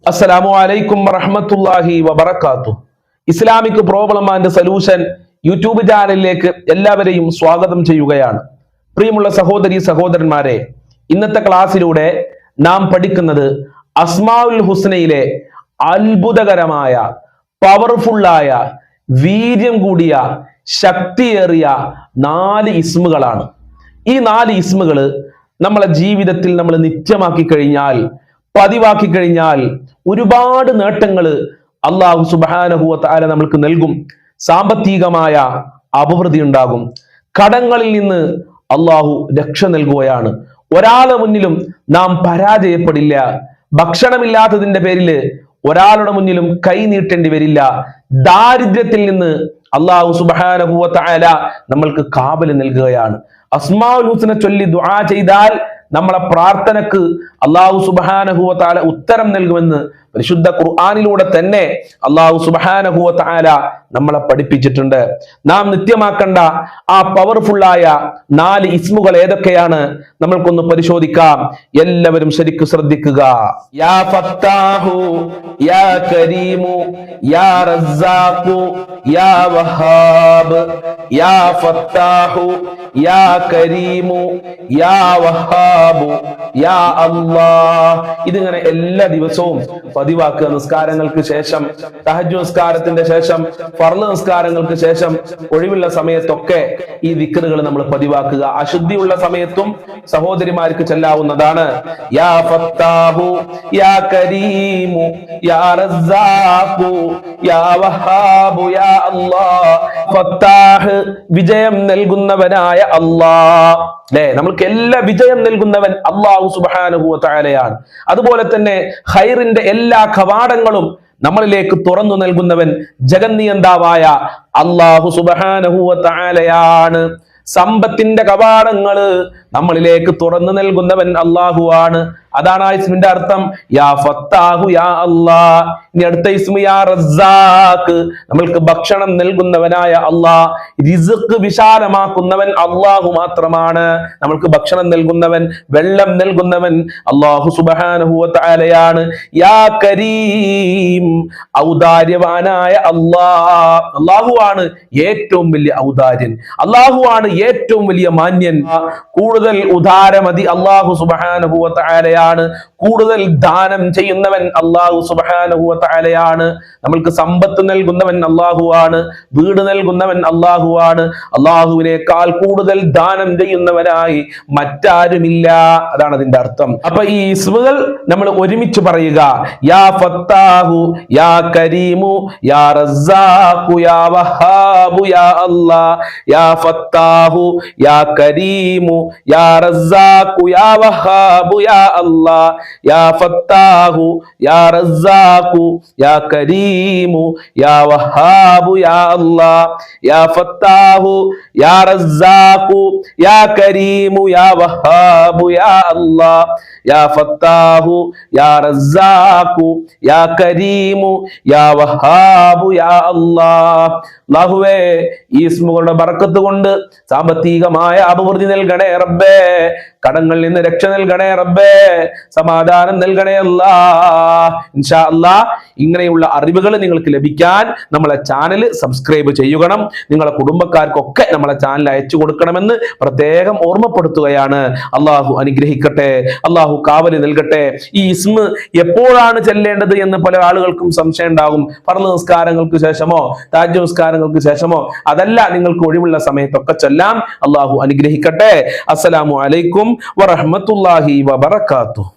അസ്സലാമു അലൈക്കും വറഹ്മത്തുള്ളാഹി വബറകാതുഹു. Islamic problem and solution YouTube ചാനലിലേക്ക് എല്ലാവരെയും സ്വാഗതം ചെയ്യുകയാണ്. പ്രിയമുള്ള സഹോദരി സഹോദരന്മാരെ, ഇന്നത്തെ ക്ലാസ്സിലൂടെ നാം പഠിക്കുന്നത് അസ്മാഉൽ ഹുസ്നയിലെ അത്ഭുതകരമായ പവർഫുള്ളായ വീര്യം കൂടിയ ശക്തിയേറിയ 4 ഇസ്മുകളാണ്. ഈ 4 ഇസ്മുകൾ നമ്മളെ ജീവിതത്തിൽ നമ്മൾ നിത്യമാക്കി കഴിഞ്ഞാൽ, പതിവാക്കി കഴിഞ്ഞാൽ ഒരുപാട് നേട്ടങ്ങൾ അല്ലാഹു സുബ്ഹാനഹു വ തആല നമ്മൾക്ക് നൽകും. സാമ്പത്തികമായ അഭിവൃദ്ധി ഉണ്ടാകും. കടങ്ങളിൽ നിന്ന് അല്ലാഹു രക്ഷ നൽകുകയാണ്. ഒരാളുടെ മുന്നിലും നാം പരാജയപ്പെടില്ല. ഭക്ഷണമില്ലാത്തതിന്റെ പേരിൽ ഒരാളുടെ മുന്നിലും കൈ നീട്ടേണ്ടി വരില്ല. ദാരിദ്ര്യത്തിൽ നിന്ന് അല്ലാഹു സുബ്ഹാനഹു വ തആല നമ്മൾക്ക് കാവൽ നൽകുകയാണ്. അസ്മാഉൽ ഹുസ്ന ചൊല്ലി ദുആ ചെയ്താൽ നമ്മളെ പ്രാർത്ഥനക്ക് അല്ലാഹു സുബ്ഹാനഹു വ തആല ഉത്തരം നൽകുമെന്ന് പരിശുദ്ധ ഖുർആനിലൂടെ തന്നെ അല്ലാഹു സുബ്ഹാനഹു വ തആല നമ്മളെ പഠിപ്പിച്ചിട്ടുണ്ട്. നാം നിത്യമാക്കേണ്ട ആ പവർഫുള്ളായ 4 ഇസ്മുകൾ ഏതൊക്കെയാണ് നമ്മൾക്കൊന്ന് പരിശോധിക്കാം. എല്ലാവരും ശരിക്കും ശ്രദ്ധിക്കുക. യാ ഫത്താഹു, യാ കരീമു, യാ റസ്സാഖു, യാ വഹാബ്. യാ ഫത്താഹു, യാ കരീമു, യാ വഹാബു, യാ അല്ലാഹ്. ഇതിങ്ങനെ എല്ലാ ദിവസവും പതിവാക്കുക. നിസ്കാരങ്ങൾക്ക് ശേഷം, തഹജ്ജുദ് നിസ്കാരത്തിന്റെ ശേഷം, ഫർള് നിസ്കാരങ്ങൾക്ക് ശേഷം, ഒഴിവുള്ള സമയത്തൊക്കെ ഈ ദിക്റുകൾ നമ്മൾ പതിവാക്കുക. അശുദ്ധിയുള്ള സമയത്തും സഹോദരിമാർക്ക് ചെല്ലാവുന്നതാണ്. യാ ഫത്താഹു, യാ കരീമു, യാ റസ്സാഖു, യാ വഹാബു, യാ അല്ലാഹ്. ഫത്താഹ്, വിജയം നൽകുന്നവനായ അല്ലാഹ്. അല്ലെ, നമ്മൾക്ക് എല്ലാ വിജയം നൽകുന്നവൻ അല്ലാഹു സുബ്ഹാനഹു വ തആലയാണ്. അതുപോലെ തന്നെ ഖൈറിന്റെ എല്ലാ കവാടങ്ങളും നമ്മളിലേക്ക് തുറന്നു നൽകുന്നവൻ ജഗന്നിയന്താവായ അല്ലാഹു സുബ്ഹാനഹു വ തആലയാണ്. സമ്പത്തിന്റെ കവാടങ്ങള് നമ്മളിലേക്ക് തുറന്നു നൽകുന്നവൻ അല്ലാഹുവാണ്. അതാണ് ആ ഇസ്മിന്റെ അർത്ഥം. യാ ഫത്താഹു, യാ അല്ലാഹ്. ഇനി അടുത്ത ഇസ്മു യാ റസ്സാഖ്, നമ്മൾക്ക് ഭക്ഷണം നൽകുന്നവനായ അല്ലാഹ്. റിസ്ക് വിശാലമാക്കുന്നവൻ അല്ലാഹു മാത്രമാണ്. നമ്മൾക്ക് ഭക്ഷണം നൽകുന്നവൻ, വെള്ളം നൽകുന്നവൻ അല്ലാഹു സുബ്ഹാനഹു വ തആലയാണ്. യാ കരീം, ഔദാര്യവാനായ അല്ലാഹ്. അല്ലാഹുവാണ് ഏറ്റവും വലിയ ഔദാര്യൻ. അല്ലാഹുവാണ് ഏറ്റവും വലിയ മാന്യൻ. കൂടുതൽ ഉദാരമതി അല്ലാഹു സുബ്ഹാനഹു വ തആലയാണ്. കൂടുതൽ ദാനം ചെയ്യുന്നവൻ അല്ലാഹു സുബ്ഹാനഹു വ തആലയാണ്. നമ്മൾക്ക് സമ്പത്ത് നൽകുന്നവൻ അല്ലാഹുവാണ്. വീട് നൽകുന്നവൻ അല്ലാഹുവാണ്. അല്ലാഹുവിനേക്കാൾ കൂടുതൽ ദാനം ചെയ്യുന്നവനായി മറ്റാരുമില്ല. അതാണ് അതിന്റെ അർത്ഥം. അപ്പൊ ഈ ഇസ്മുകൾ നമ്മൾ ഒരുമിച്ച് പറയുക. യാ ഫത്താഹു, യാ കരീമു, യാ റസ്സാഖു, യാ വഹാബു, യാ അല്ലാഹ്. യാ ഫത്താഹു, യാ കരീമു, യാ റസ്സാഖു, യാ വഹാബു, യാ അല്ലാഹ്. യാ ഫത്താഹു, യാ റസ്സാഖു, യാ കരീമു, യാ വഹാബു, യാ അല്ലാഹ്. യാ ഫത്താഹു, യാ റസ്സാഖു, യാ കരീമു, യാ വഹാബു, യാ അല്ലാഹ്. യാ ഫത്താഹു, യാ റസ്സാഖു, യാ കരീമു, യാ വഹാബു, യാ അല്ലാഹ്. അല്ലാഹുവേ, ഈ ഇസ്മുകളുടെ ബർക്കത്ത് കൊണ്ട് സാമ്പത്തികമായ അഭിവൃദ്ധി നൽകണേ റബ്ബേ. കടങ്ങളിൽ നിന്ന് രക്ഷ നൽകണേ റബ്ബേ. സമാധാനം നൽകണേ അല്ലാഹ്. ഇൻഷാ അല്ലാഹ് ഇങ്ങനെയുള്ള അറിവുകൾ നിങ്ങൾക്ക് ലഭിക്കാൻ നമ്മളെ ചാനൽ സബ്സ്ക്രൈബ് ചെയ്യണം. നിങ്ങളെ കുടുംബക്കാർക്കൊക്കെ നമ്മളെ ചാനൽ അയച്ചു കൊടുക്കണമെന്ന് പ്രത്യേകം ഓർമ്മപ്പെടുത്തുകയാണ്. അല്ലാഹു അനുഗ്രഹിക്കട്ടെ, അല്ലാഹു കാവല് നൽകട്ടെ. ഈ ഇസ്മ എപ്പോഴാണ് ചെല്ലേണ്ടത് എന്ന് പല ആളുകൾക്കും സംശയം ഉണ്ടാകും. ഫർള് നിസ്കാരങ്ങൾക്ക് ശേഷമോ, തഹജ്ജുദ് നിസ്കാരങ്ങൾക്ക് ശേഷമോ, അതല്ല, നിങ്ങൾക്ക് ഒഴിവുള്ള സമയത്തൊക്കെ ചൊല്ലാം. അല്ലാഹു അനുഗ്രഹിക്കട്ടെ. അസ്സലാമു അലൈക്കും വറഹ്മത്തുള്ളാഹി വബറകാതുഹു.